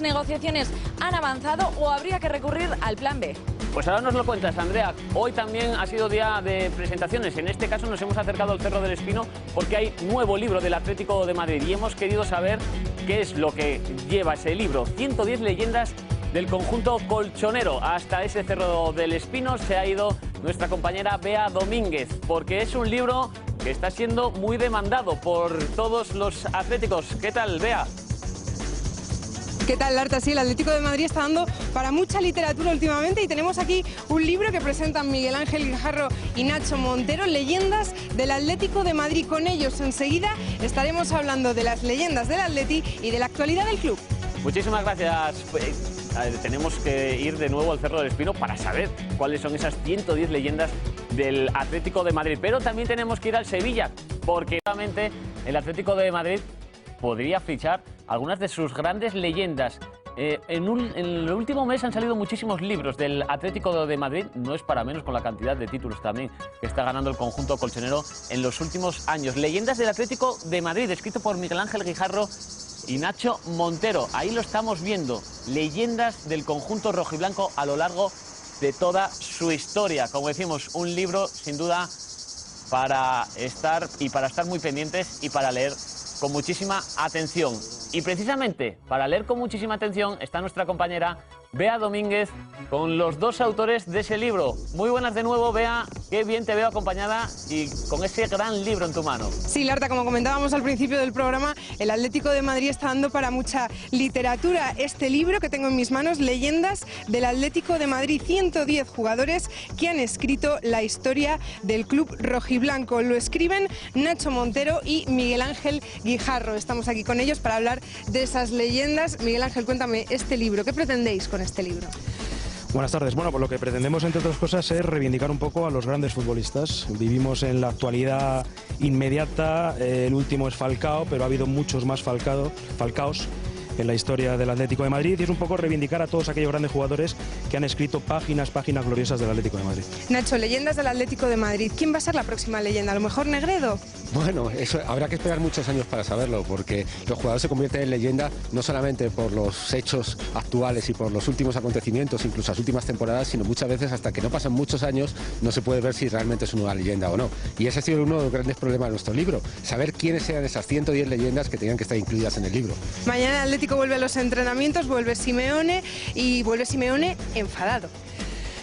negociaciones han avanzado o habría que recurrir al plan B? Pues ahora nos lo cuentas, Andrea. Hoy también ha sido día de presentaciones. En este caso nos hemos acercado al Cerro del Espino porque hay nuevo libro del Atlético de Madrid y hemos querido saber qué es lo que lleva ese libro. 110 leyendas del conjunto colchonero. Hasta ese Cerro del Espino se ha ido nuestra compañera Bea Domínguez, porque es un libro que está siendo muy demandado por todos los atléticos. ¿Qué tal, Bea? ¿Qué tal, Larta? Sí, el Atlético de Madrid está dando para mucha literatura últimamente y tenemos aquí un libro que presentan Miguel Ángel Guijarro y Nacho Montero, Leyendas del Atlético de Madrid. Con ellos enseguida estaremos hablando de las leyendas del Atleti y de la actualidad del club. Muchísimas gracias. Tenemos que ir de nuevo al Cerro del Espino para saber cuáles son esas 110 leyendas del Atlético de Madrid. Pero también tenemos que ir al Sevilla, porque realmente el Atlético de Madrid podría fichar algunas de sus grandes leyendas. En el último mes han salido muchísimos libros del Atlético de Madrid, no es para menos con la cantidad de títulos también que está ganando el conjunto colchonero en los últimos años. Leyendas del Atlético de Madrid, escrito por Miguel Ángel Guijarro y Nacho Montero. Ahí lo estamos viendo, leyendas del conjunto rojiblanco a lo largo de toda su historia. Como decimos, un libro sin duda para estar muy pendientes y para leer con muchísima atención. Y precisamente para leer con muchísima atención está nuestra compañera Bea Domínguez con los dos autores de ese libro. Muy buenas de nuevo, Bea. Qué bien te veo acompañada y con ese gran libro en tu mano. Sí, Larta, como comentábamos al principio del programa, el Atlético de Madrid está dando para mucha literatura. Este libro que tengo en mis manos, Leyendas del Atlético de Madrid, 110 jugadores que han escrito la historia del club rojiblanco. Lo escriben Nacho Montero y Miguel Ángel Guijarro. Estamos aquí con ellos para hablar de esas leyendas. Miguel Ángel, cuéntame este libro. ¿Qué pretendéis con este libro? Buenas tardes. Bueno, pues lo que pretendemos, entre otras cosas, es reivindicar un poco a los grandes futbolistas. Vivimos en la actualidad inmediata, el último es Falcao, pero ha habido muchos más Falcaos en la historia del Atlético de Madrid, y es un poco reivindicar a todos aquellos grandes jugadores que han escrito páginas gloriosas del Atlético de Madrid. Nacho, leyendas del Atlético de Madrid. ¿Quién va a ser la próxima leyenda? ¿A lo mejor Negredo? Bueno, eso habrá que esperar muchos años para saberlo, porque los jugadores se convierten en leyenda no solamente por los hechos actuales y por los últimos acontecimientos, incluso las últimas temporadas, sino muchas veces hasta que no pasan muchos años no se puede ver si realmente es una leyenda o no. Y ese ha sido uno de los grandes problemas de nuestro libro, saber quiénes eran esas 110 leyendas que tenían que estar incluidas en el libro. Mañana el Atlético vuelve a los entrenamientos, vuelve Simeone y vuelve Simeone enfadado.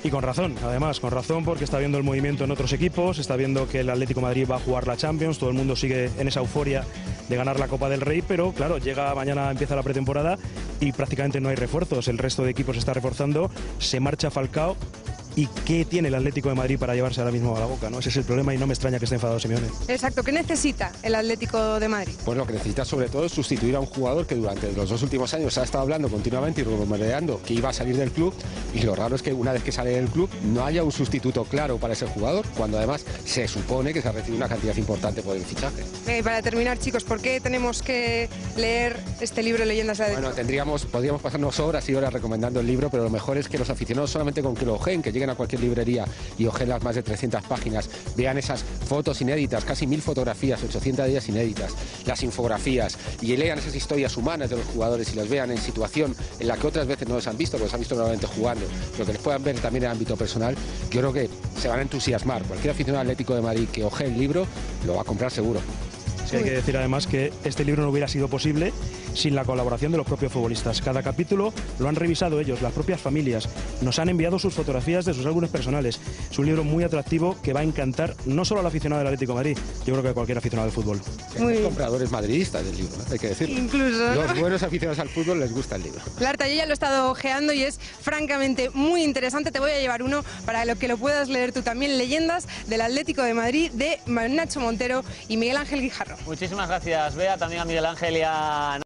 Y con razón, además, con razón, porque está viendo el movimiento en otros equipos, está viendo que el Atlético de Madrid va a jugar la Champions, todo el mundo sigue en esa euforia de ganar la Copa del Rey, pero claro, mañana empieza la pretemporada y prácticamente no hay refuerzos, el resto de equipos se está reforzando, se marcha Falcao. ¿Y qué tiene el Atlético de Madrid para llevarse ahora mismo a la boca, ¿no? Ese es el problema y no me extraña que esté enfadado Simeone. Exacto, ¿qué necesita el Atlético de Madrid? Pues lo que necesita sobre todo es sustituir a un jugador que durante los 2 últimos años ha estado hablando continuamente y rumoreando que iba a salir del club, y lo raro es que una vez que sale del club no haya un sustituto claro para ese jugador, cuando además se supone que se ha recibido una cantidad importante por el fichaje. Para terminar, chicos, ¿por qué tenemos que leer este libro Leyendas del Atlético? Bueno, podríamos pasarnos horas y horas recomendando el libro, pero lo mejor es que los aficionados solamente con que lo ojeen, que lleguen a cualquier librería y ojeen las más de 300 páginas, vean esas fotos inéditas, casi 1000 fotografías, 800 de ellas inéditas, las infografías, y lean esas historias humanas de los jugadores y las vean en situación en la que otras veces no les han visto, porque los han visto normalmente jugando, pero que les puedan ver también en el ámbito personal. Yo creo que se van a entusiasmar. Cualquier aficionado al Atlético de Madrid que ojee el libro lo va a comprar seguro. Sí, hay que decir además que este libro no hubiera sido posible sin la colaboración de los propios futbolistas. Cada capítulo lo han revisado ellos, las propias familias. Nos han enviado sus fotografías de sus álbumes personales. Es un libro muy atractivo que va a encantar no solo al aficionado del Atlético de Madrid, yo creo que a cualquier aficionado del fútbol. Hay compradores madridistas del libro, ¿no? Hay que decirlo. Incluso, ¿no? Los buenos aficionados al fútbol les gusta el libro. Larta, yo ya lo he estado ojeando y es francamente muy interesante. Te voy a llevar uno para que lo puedas leer tú también. Leyendas del Atlético de Madrid, de Nacho Montero y Miguel Ángel Guijarro. Muchísimas gracias, Bea, también a Miguel Ángel y a